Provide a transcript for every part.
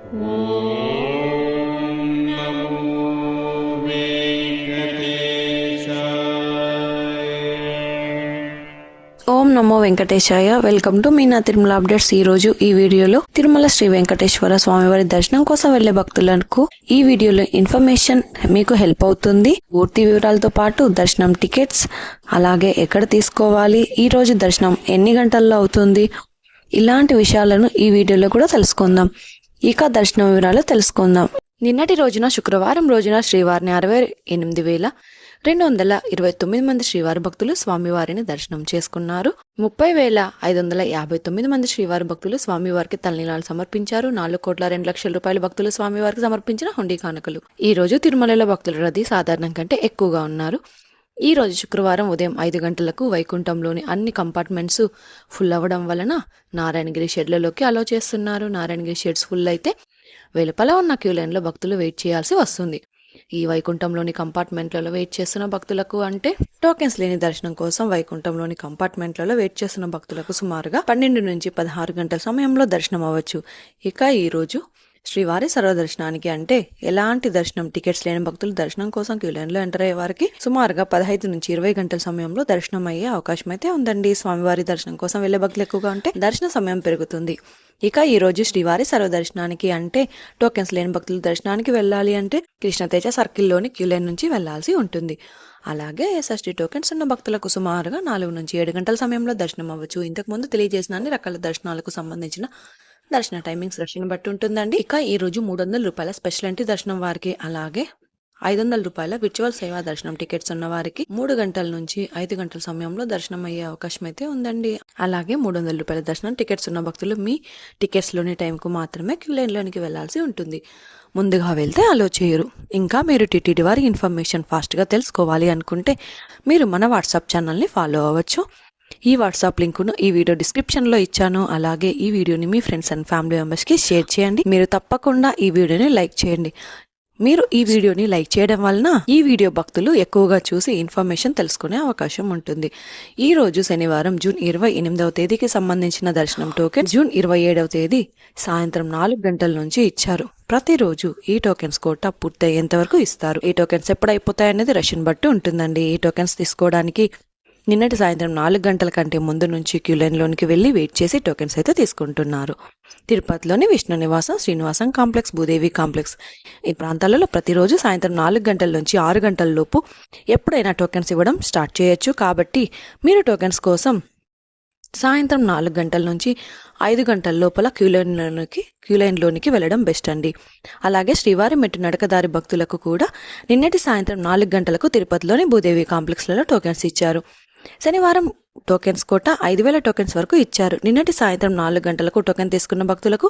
Om Namo Venkatesaya. Welcome to Meena Tirumala updates. ఈ రోజు ఈ వీడియోలో తిరుమల శ్రీ వెంకటేశ్వర స్వామివారి దర్శనం కోసం వెళ్లే భక్తులకు ఈ వీడియోలో ఇన్ఫర్మేషన్ మీకు హెల్ప్ అవుతుంది. పూర్తి వివరాలతో పాటు దర్శనం టికెట్స్, అలాగే ఎక్కడ తీసుకోవాలి, ఈ రోజు దర్శనం ఎన్ని గంటల్లో అవుతుంది, ఇలాంటి విషయాలను ఈ వీడియోలో కూడా తెలుసుకుందాం. ఇక దర్శనం వివరాలు తెలుసుకుందాం. నిన్నటి రోజున శుక్రవారం రోజున శ్రీవారిని 68,229 మంది శ్రీవారి భక్తులు స్వామివారిని దర్శనం చేసుకున్నారు. 30,559 మంది శ్రీవారి భక్తులు స్వామివారికి తలనీలాలు సమర్పించారు. 4,02,00,000 రూపాయల భక్తులు స్వామివారికి సమర్పించిన హుండీ కానుకలు. ఈ రోజు తిరుమలలో భక్తుల రద్దీ సాధారణం కంటే ఎక్కువగా ఉన్నారు. ఈ రోజు శుక్రవారం ఉదయం 5 గంటలకు వైకుంఠంలోని అన్ని కంపార్ట్మెంట్స్ ఫుల్ అవ్వడం వలన నారాయణగిరి షెడ్లలోకి అలో చేస్తున్నారు. నారాయణగిరి షెడ్స్ ఫుల్ అయితే వెలుపల ఉన్న క్యూ లైన్లో భక్తులు వెయిట్ చేయాల్సి వస్తుంది. ఈ వైకుంఠంలోని కంపార్ట్మెంట్లలో వెయిట్ చేస్తున్న భక్తులకు అంటే టోకెన్స్ లేని దర్శనం కోసం వైకుంఠంలోని కంపార్ట్మెంట్లలో వెయిట్ చేస్తున్న భక్తులకు సుమారుగా 12 నుంచి 16 గంటల సమయంలో దర్శనం అవ్వచ్చు. ఇక ఈ రోజు శ్రీవారి సర్వదర్శనానికి అంటే ఎలాంటి దర్శనం టికెట్స్ లేని భక్తులు దర్శనం కోసం క్యూ లైన్ లో ఎంటర్ అయ్యే వారికి సుమారుగా 15 నుంచి 20 గంటల సమయంలో దర్శనం అయ్యే అవకాశం అయితే ఉందండి. స్వామివారి దర్శనం కోసం వెళ్లే భక్తులు ఎక్కువగా ఉంటే దర్శన సమయం పెరుగుతుంది. ఇక ఈ రోజు శ్రీవారి సర్వదర్శనానికి అంటే టోకెన్స్ లేని భక్తులు దర్శనానికి వెళ్ళాలి అంటే కృష్ణతేజ సర్కిల్లోని క్యూ లైన్ నుంచి వెళ్లాల్సి ఉంటుంది. అలాగే ఎస్ఎస్టీ టోకెన్స్ ఉన్న భక్తులకు సుమారుగా 4 నుంచి 7 గంటల సమయంలో దర్శనం అవ్వచ్చు. ఇంతకు ముందు తెలియజేసిన అన్ని రకాల దర్శనాలకు సంబంధించిన దర్శన టైమింగ్స్ రష్ని బట్టి ఉంటుందండి. ఇక ఈ రోజు 300 రూపాయల స్పెషల్ ఎంట్రీ దర్శనం వారికి, అలాగే 500 రూపాయల విర్చువల్ సేవా దర్శనం టికెట్స్ ఉన్న వారికి 3 గంటల నుంచి 5 గంటల సమయంలో దర్శనం అయ్యే అవకాశం అయితే ఉందండి. అలాగే 300 రూపాయల దర్శనం టికెట్స్ ఉన్న భక్తులు మీ టికెట్స్ లోని టైంకు మాత్రమే క్యూ లైన్ లోనికి వెళ్లాల్సి ఉంటుంది. ముందుగా వెళ్తే అలో చేయరు. ఇంకా మీరు టీటీడీ వారి ఇన్ఫర్మేషన్ ఫాస్ట్ గా తెలుసుకోవాలి అనుకుంటే మీరు మన వాట్సాప్ ఛానల్ని ఫాలో అవ్వచ్చు. ఈ వాట్సాప్ లింకును ఈ వీడియో డిస్క్రిప్షన్ లో ఇచ్చాను. అలాగే ఈ వీడియోని మీ ఫ్రెండ్స్ అండ్ ఫ్యామిలీ మెంబర్స్ కి షేర్ చేయండి. మీరు తప్పకుండా ఈ వీడియోని లైక్ చేయండి. మీరు ఈ వీడియోని లైక్ చేయడం వలన ఈ వీడియో భక్తులు ఎక్కువగా చూసి ఇన్ఫర్మేషన్ తెలుసుకునే అవకాశం ఉంటుంది. ఈ రోజు శనివారం జూన్ 28వ తేదీకి సంబంధించిన దర్శనం టోకెన్ జూన్ 27వ తేదీ సాయంత్రం 4 గంటల నుంచి ఇచ్చారు. ప్రతిరోజు ఈ టోకెన్స్ కోట పూర్తయ్యేంత వరకు ఇస్తారు. ఈ టోకెన్స్ ఎప్పుడు అయిపోతాయనేది రష్ని బట్టి ఉంటుందండి. ఈ టోకెన్స్ తీసుకోవడానికి నిన్నటి సాయంత్రం 4 గంటల కంటే ముందు నుంచి క్యూ లైన్ లోనికి వెళ్లి వెయిట్ చేసి టోకెన్స్ అయితే తీసుకుంటున్నారు. తిరుపతిలోని విష్ణు నివాసం, శ్రీనివాసం కాంప్లెక్స్, భూదేవి కాంప్లెక్స్ ఈ ప్రాంతాలలో ప్రతిరోజు సాయంత్రం 4 గంటల నుంచి 6 గంటల లోపు ఎప్పుడైనా టోకెన్స్ ఇవ్వడం స్టార్ట్ చేయొచ్చు. కాబట్టి మీరు టోకెన్స్ కోసం సాయంత్రం 4 గంటల నుంచి 5 గంటల లోపల క్యూ లైన్ లోనికి వెళ్లడం బెస్ట్ అండి. అలాగే శ్రీవారి మెట్టు నడకదారి భక్తులకు కూడా నిన్నటి సాయంత్రం 4 గంటలకు తిరుపతిలోని భూదేవి కాంప్లెక్స్లలో టోకెన్స్ ఇచ్చారు. శనివారం టోకెన్స్ కోట 5,000 టోకెన్స్ వరకు ఇచ్చారు. నిన్నటి సాయంత్రం 4 గంటలకు టోకెన్ తీసుకున్న భక్తులకు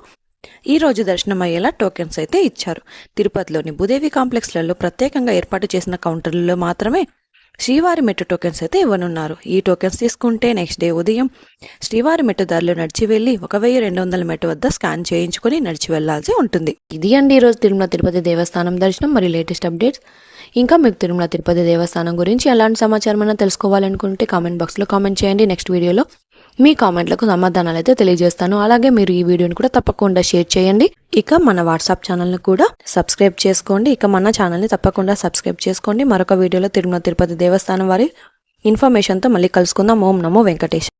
ఈ రోజు దర్శనం అయ్యేలా టోకెన్స్ అయితే ఇచ్చారు. తిరుపతిలోని భూదేవి కాంప్లెక్స్లలో ప్రత్యేకంగా ఏర్పాటు చేసిన కౌంటర్లలో మాత్రమే శ్రీవారి మెట్టు టోకెన్స్ అయితే ఇవ్వనున్నారు. ఈ టోకెన్స్ తీసుకుంటే నెక్స్ట్ డే ఉదయం శ్రీవారి మెట్టు దారిలో నడిచి వెళ్లి 1,200 మెట్టు వద్ద స్కాన్ చేయించుకుని నడిచి వెళ్లాల్సి ఉంటుంది. ఇది అండి ఈ రోజు తిరుమల తిరుపతి దేవస్థానం దర్శనం మరియు లేటెస్ట్ అప్డేట్స్. ఇంకా మీకు తిరుమల తిరుపతి దేవస్థానం గురించి ఎలాంటి సమాచారం అయినా తెలుసుకోవాలనుకుంటే కామెంట్ బాక్స్ లో కామెంట్ చేయండి. నెక్స్ట్ వీడియోలో మీ కామెంట్లకు సమాధానాలు అయితే తెలియజేస్తాను. అలాగే మీరు ఈ వీడియోని కూడా తప్పకుండా షేర్ చేయండి. ఇక మన వాట్సాప్ ఛానల్ని కూడా సబ్స్క్రైబ్ చేసుకోండి. ఇక మన ఛానల్ని తప్పకుండా సబ్స్క్రైబ్ చేసుకోండి. మరొక వీడియోలో తిరుమల తిరుపతి దేవస్థానం వారి ఇన్ఫర్మేషన్తో మళ్ళీ కలుసుకుందాం. ఓం నమో వెంకటేశ్.